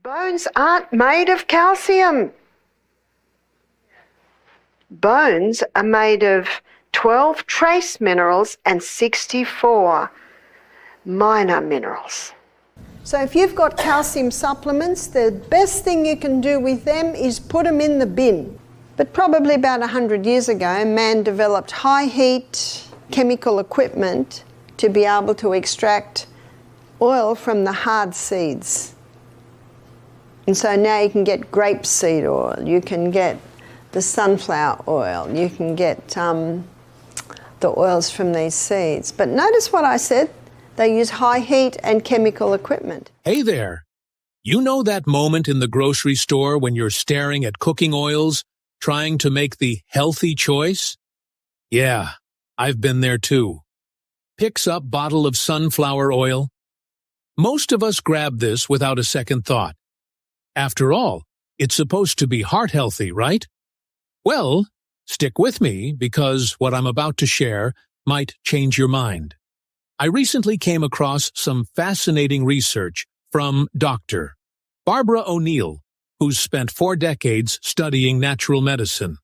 Bones aren't made of calcium. Bones are made of 12 trace minerals and 64 minor minerals. So if you've got calcium supplements, the best thing you can do with them is put them in the bin. But probably about 100 years ago, man developed high heat chemical equipment to be able to extract oil from the hard seeds. And so now you can get grapeseed oil, you can get the sunflower oil, you can get the oils from these seeds. But notice what I said, they use high heat and chemical equipment. Hey there! You know that moment in the grocery store when you're staring at cooking oils, trying to make the healthy choice? Yeah, I've been there too. Picks up bottle of sunflower oil. Most of us grab this without a second thought. After all, it's supposed to be heart healthy, right? Well, stick with me because what I'm about to share might change your mind. I recently came across some fascinating research from Dr. Barbara O'Neill, who's spent 4 decades studying natural medicine.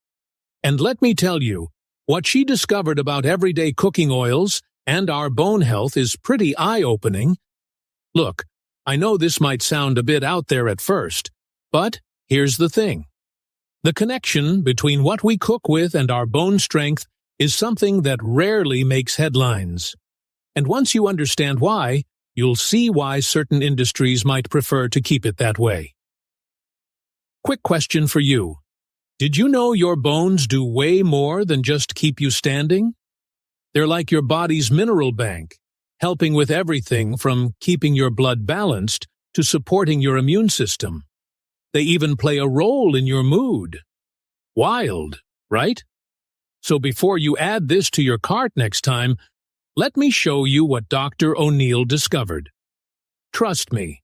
And let me tell you, what she discovered about everyday cooking oils and our bone health is pretty eye-opening. Look, I know this might sound a bit out there at first, but here's the thing. The connection between what we cook with and our bone strength is something that rarely makes headlines. And once you understand why, you'll see why certain industries might prefer to keep it that way. Quick question for you. Did you know your bones do way more than just keep you standing? They're like your body's mineral bank, helping with everything from keeping your blood balanced to supporting your immune system. They even play a role in your mood. Wild, right? So before you add this to your cart next time, let me show you what Dr. O'Neill discovered. Trust me,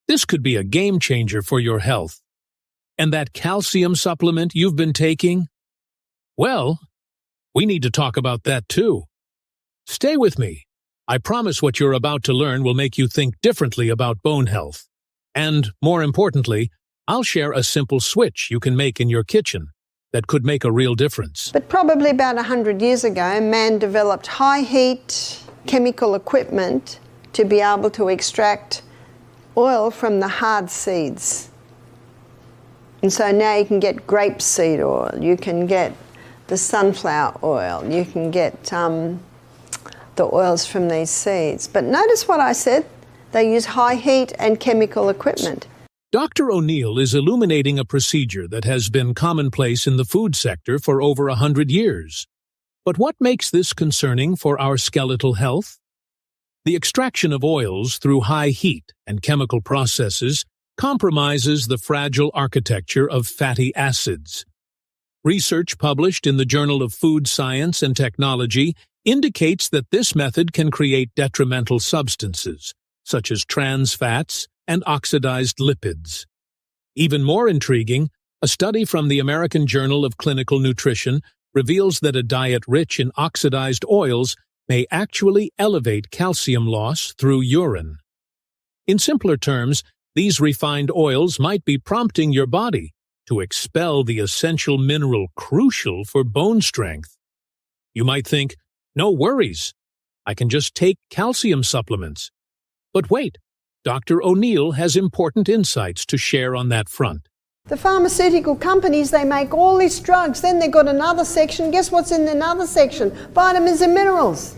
this could be a game changer for your health. And that calcium supplement you've been taking? Well, we need to talk about that too. Stay with me. I promise what you're about to learn will make you think differently about bone health. And, more importantly, I'll share a simple switch you can make in your kitchen that could make a real difference. But probably about 100 years ago, man developed high heat chemical equipment to be able to extract oil from the hard seeds. And so now you can get grapeseed oil, you can get the sunflower oil, you can get the oils from these seeds. But notice what I said, they use high heat and chemical equipment. Dr. O'Neill is illuminating a procedure that has been commonplace in the food sector for over 100 years. But what makes this concerning for our skeletal health? The extraction of oils through high heat and chemical processes compromises the fragile architecture of fatty acids. Research published in the Journal of Food Science and Technology indicates that this method can create detrimental substances, such as trans fats and oxidized lipids. Even more intriguing, a study from the American Journal of Clinical Nutrition reveals that a diet rich in oxidized oils may actually elevate calcium loss through urine. In simpler terms, these refined oils might be prompting your body to expel the essential mineral crucial for bone strength. You might think, no worries, I can just take calcium supplements. But wait, Dr. O'Neill has important insights to share on that front. The pharmaceutical companies, they make all these drugs, then they've got another section. Guess what's in another section? Vitamins and minerals.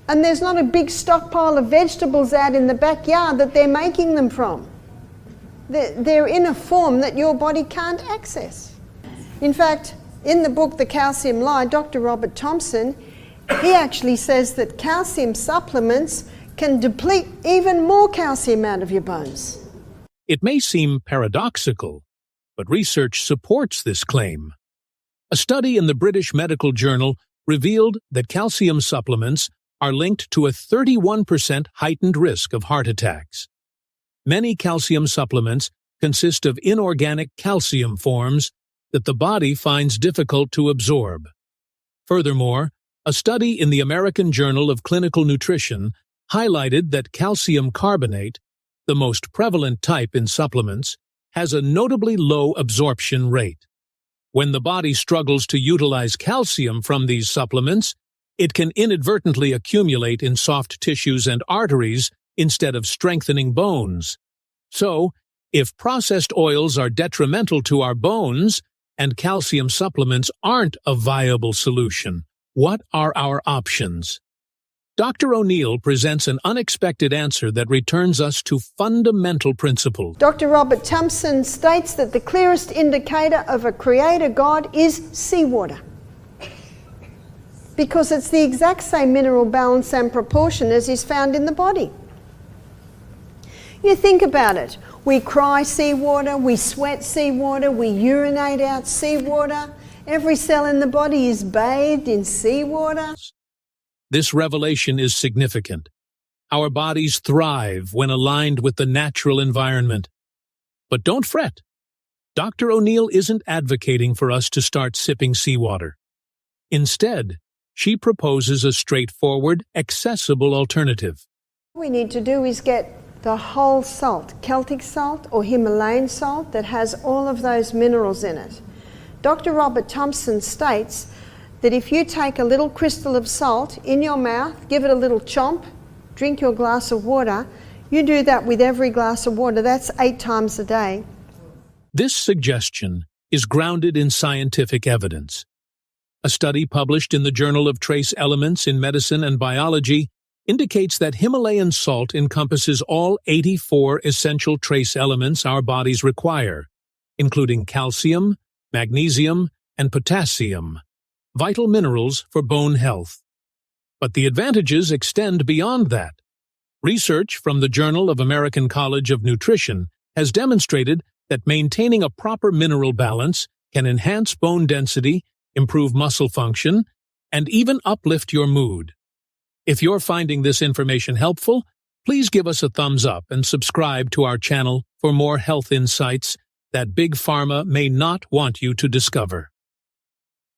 And there's not a big stockpile of vegetables out in the backyard that they're making them from. They're in a form that your body can't access. In fact, in the book The Calcium Lie, Dr. Robert Thompson, he actually says that calcium supplements can deplete even more calcium out of your bones. It may seem paradoxical, but research supports this claim. A study in the British Medical Journal revealed that calcium supplements are linked to a 31% heightened risk of heart attacks. Many calcium supplements consist of inorganic calcium forms that the body finds difficult to absorb. Furthermore, a study in the American Journal of Clinical Nutrition highlighted that calcium carbonate, the most prevalent type in supplements, has a notably low absorption rate. When the body struggles to utilize calcium from these supplements, it can inadvertently accumulate in soft tissues and arteries instead of strengthening bones. So, if processed oils are detrimental to our bones and calcium supplements aren't a viable solution, what are our options? Dr. O'Neill presents an unexpected answer that returns us to fundamental principles. Dr. Robert Thompson states that the clearest indicator of a creator God is seawater, because it's the exact same mineral balance and proportion as is found in the body. You think about it. We cry seawater, we sweat seawater, we urinate out seawater. Every cell in the body is bathed in seawater. This revelation is significant. Our bodies thrive when aligned with the natural environment. But don't fret. Dr. O'Neill isn't advocating for us to start sipping seawater. Instead, she proposes a straightforward, accessible alternative. What we need to do is get the whole salt, Celtic salt or Himalayan salt, that has all of those minerals in it. Dr. Robert Thompson states that if you take a little crystal of salt in your mouth, give it a little chomp, drink your glass of water, you do that with every glass of water. That's 8 times a day. This suggestion is grounded in scientific evidence. A study published in the Journal of Trace Elements in Medicine and Biology indicates that Himalayan salt encompasses all 84 essential trace elements our bodies require, including calcium, magnesium, and potassium, vital minerals for bone health. But the advantages extend beyond that. Research from the Journal of American College of Nutrition has demonstrated that maintaining a proper mineral balance can enhance bone density, improve muscle function, and even uplift your mood. If you're finding this information helpful, please give us a thumbs up and subscribe to our channel for more health insights that Big Pharma may not want you to discover.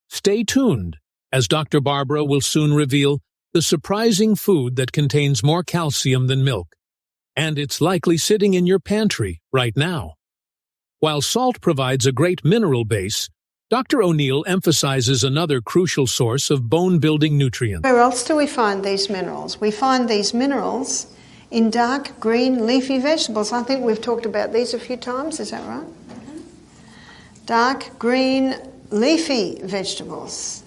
Stay tuned, as Dr. Barbara will soon reveal the surprising food that contains more calcium than milk, and it's likely sitting in your pantry right now. While salt provides a great mineral base, Dr. O'Neill emphasizes another crucial source of bone-building nutrients. Where else do we find these minerals? We find these minerals in dark green leafy vegetables. I think we've talked about these a few times, is that right? Dark green leafy vegetables.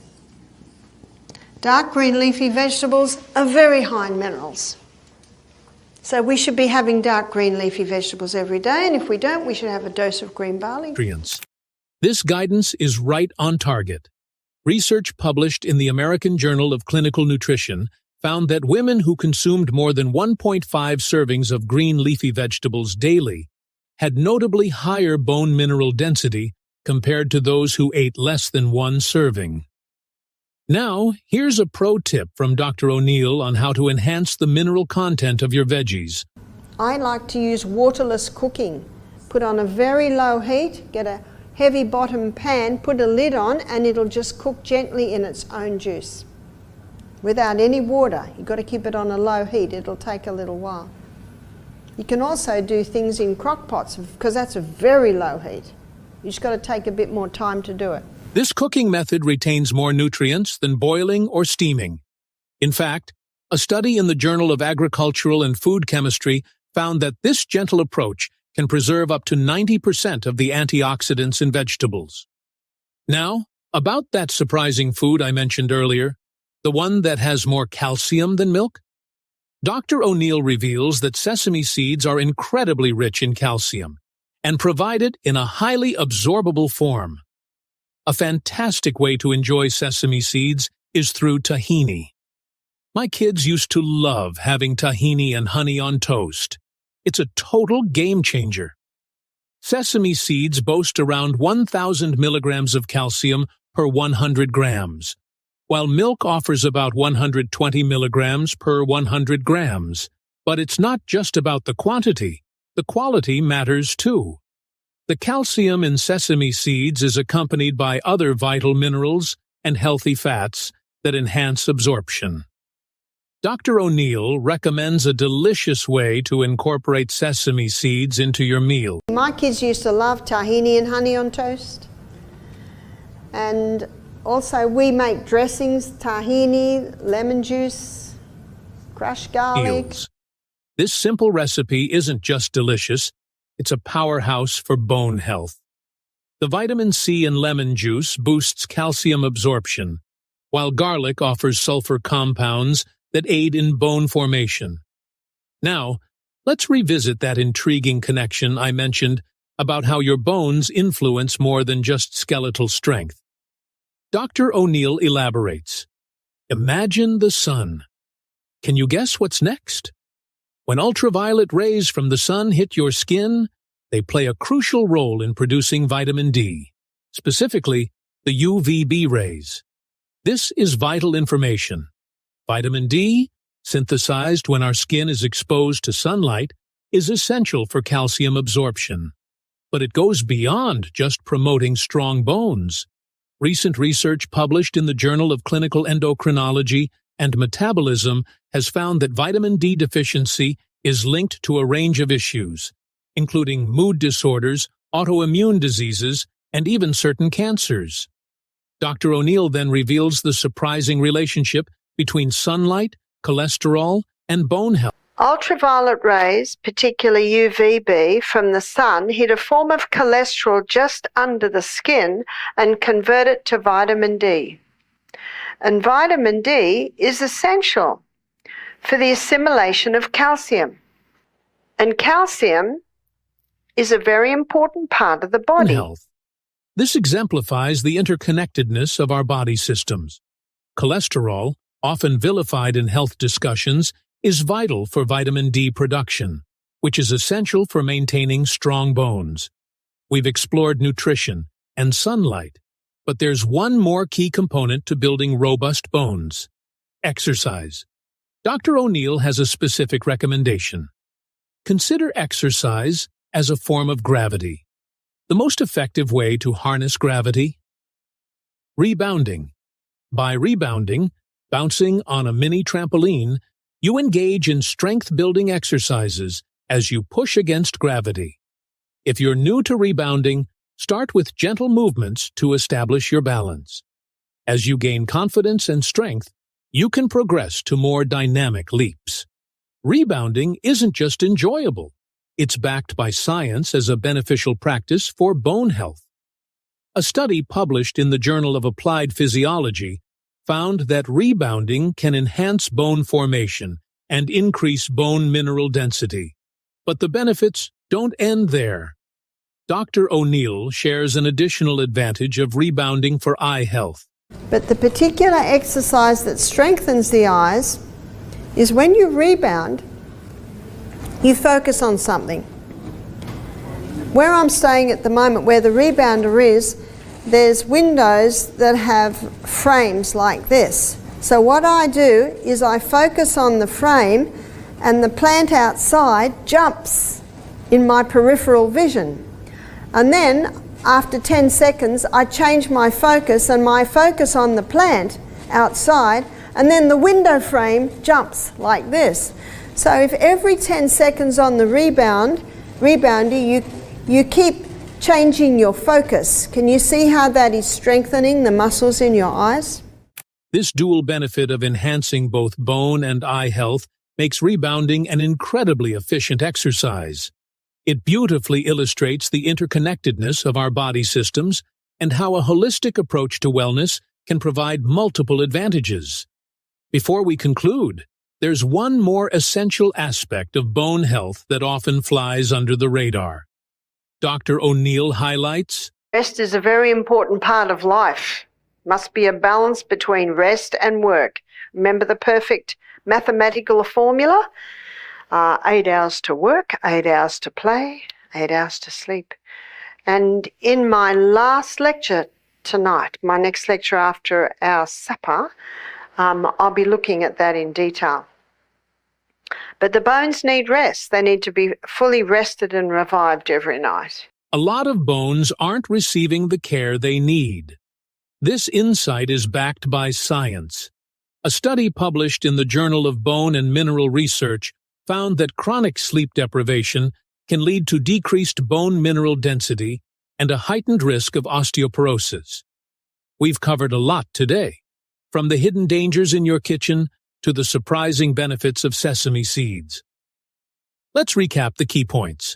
Dark green leafy vegetables are very high in minerals. So we should be having dark green leafy vegetables every day, and if we don't, we should have a dose of green barley. This guidance is right on target. Research published in the American Journal of Clinical Nutrition found that women who consumed more than 1.5 servings of green leafy vegetables daily had notably higher bone mineral density compared to those who ate less than 1 serving. Now, here's a pro tip from Dr. O'Neill on how to enhance the mineral content of your veggies. I like to use waterless cooking. Put on a very low heat, get a heavy bottom pan, put a lid on, and it'll just cook gently in its own juice without any water. You've got to keep it on a low heat. It'll take a little while. You can also do things in crock pots because that's a very low heat. You just got to take a bit more time to do it. This cooking method retains more nutrients than boiling or steaming. In fact, a study in the Journal of Agricultural and Food Chemistry found that this gentle approach can preserve up to 90% of the antioxidants in vegetables. Now, about that surprising food I mentioned earlier, the one that has more calcium than milk? Dr. O'Neill reveals that sesame seeds are incredibly rich in calcium and provide it in a highly absorbable form. A fantastic way to enjoy sesame seeds is through tahini. My kids used to love having tahini and honey on toast. It's a total game changer. Sesame seeds boast around 1,000 milligrams of calcium per 100 grams, while milk offers about 120 milligrams per 100 grams. But it's not just about the quantity. The quality matters too. The calcium in sesame seeds is accompanied by other vital minerals and healthy fats that enhance absorption. Dr. O'Neill recommends a delicious way to incorporate sesame seeds into your meal. My kids used to love tahini and honey on toast. And also we make dressings, tahini, lemon juice, crushed garlic. Meals. This simple recipe isn't just delicious, it's a powerhouse for bone health. The vitamin C in lemon juice boosts calcium absorption, while garlic offers sulfur compounds that aid in bone formation. Now, let's revisit that intriguing connection I mentioned about how your bones influence more than just skeletal strength. Dr. O'Neill elaborates. Imagine the sun. Can you guess what's next? When ultraviolet rays from the sun hit your skin, they play a crucial role in producing vitamin D, specifically the UVB rays. This is vital information. Vitamin D, synthesized when our skin is exposed to sunlight, is essential for calcium absorption. But it goes beyond just promoting strong bones. Recent research published in the Journal of Clinical Endocrinology and Metabolism has found that vitamin D deficiency is linked to a range of issues, including mood disorders, autoimmune diseases, and even certain cancers. Dr. O'Neill then reveals the surprising relationship between sunlight, cholesterol, and bone health. Ultraviolet rays, particularly UVB, from the sun hit a form of cholesterol just under the skin and convert it to vitamin D. And vitamin D is essential for the assimilation of calcium. And calcium is a very important part of the body. Health. This exemplifies the interconnectedness of our body systems. Cholesterol, often vilified in health discussions, is vital for vitamin D production, which is essential for maintaining strong bones. We've explored nutrition and sunlight, but there's one more key component to building robust bones: exercise. Dr. O'Neill has a specific recommendation. Consider exercise as a form of gravity. The most effective way to harness gravity? Rebounding. By rebounding, bouncing on a mini trampoline, you engage in strength-building exercises as you push against gravity. If you're new to rebounding, start with gentle movements to establish your balance. As you gain confidence and strength, you can progress to more dynamic leaps. Rebounding isn't just enjoyable. It's backed by science as a beneficial practice for bone health. A study published in the Journal of Applied Physiology found that rebounding can enhance bone formation and increase bone mineral density. But the benefits don't end there. Dr. O'Neill shares an additional advantage of rebounding for eye health. But the particular exercise that strengthens the eyes is when you rebound, you focus on something. Where I'm staying at the moment, where the rebounder is, there's windows that have frames like this. So what I do is I focus on the frame and the plant outside jumps in my peripheral vision. And then after 10 seconds I change my focus and my focus on the plant outside, and then the window frame jumps like this. So if every 10 seconds on the rebounder you keep changing your focus. Can you see how that is strengthening the muscles in your eyes? This dual benefit of enhancing both bone and eye health makes rebounding an incredibly efficient exercise. It beautifully illustrates the interconnectedness of our body systems and how a holistic approach to wellness can provide multiple advantages. Before we conclude, there's one more essential aspect of bone health that often flies under the radar. Dr. O'Neill highlights, Rest is a very important part of life. Must be a balance between rest and work. Remember the perfect mathematical formula? 8 hours to work, 8 hours to play, 8 hours to sleep. And in my last lecture tonight, my next lecture after our supper, I'll be looking at that in detail. But the bones need rest. They need to be fully rested and revived every night. a lot of bones aren't receiving the care they need. This insight is backed by science. A study published in the Journal of Bone and Mineral Research found that chronic sleep deprivation can lead to decreased bone mineral density and a heightened risk of osteoporosis. We've covered a lot today, from the hidden dangers in your kitchen to the surprising benefits of sesame seeds. Let's recap the key points.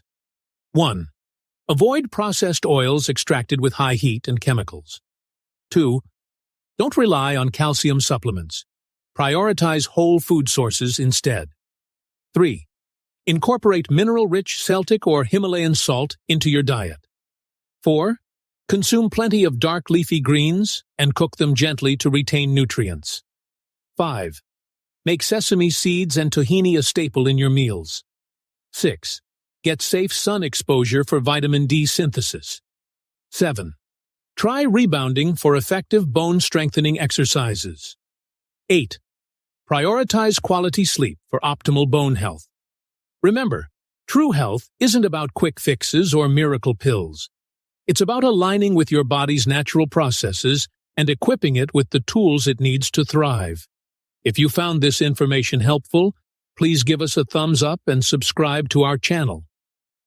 1. Avoid processed oils extracted with high heat and chemicals. 2. Don't rely on calcium supplements. Prioritize whole food sources instead. 3. Incorporate mineral-rich Celtic or Himalayan salt into your diet. 4. Consume plenty of dark leafy greens and cook them gently to retain nutrients. 5. Make sesame seeds and tahini a staple in your meals. 6. Get safe sun exposure for vitamin D synthesis. 7. Try rebounding for effective bone-strengthening exercises. 8. Prioritize quality sleep for optimal bone health. Remember, true health isn't about quick fixes or miracle pills. It's about aligning with your body's natural processes and equipping it with the tools it needs to thrive. If you found this information helpful, please give us a thumbs up and subscribe to our channel.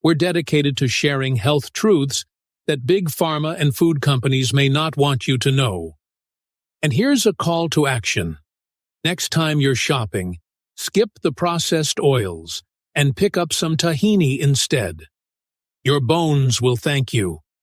We're dedicated to sharing health truths that big pharma and food companies may not want you to know. And here's a call to action. Next time you're shopping, skip the processed oils and pick up some tahini instead. Your bones will thank you.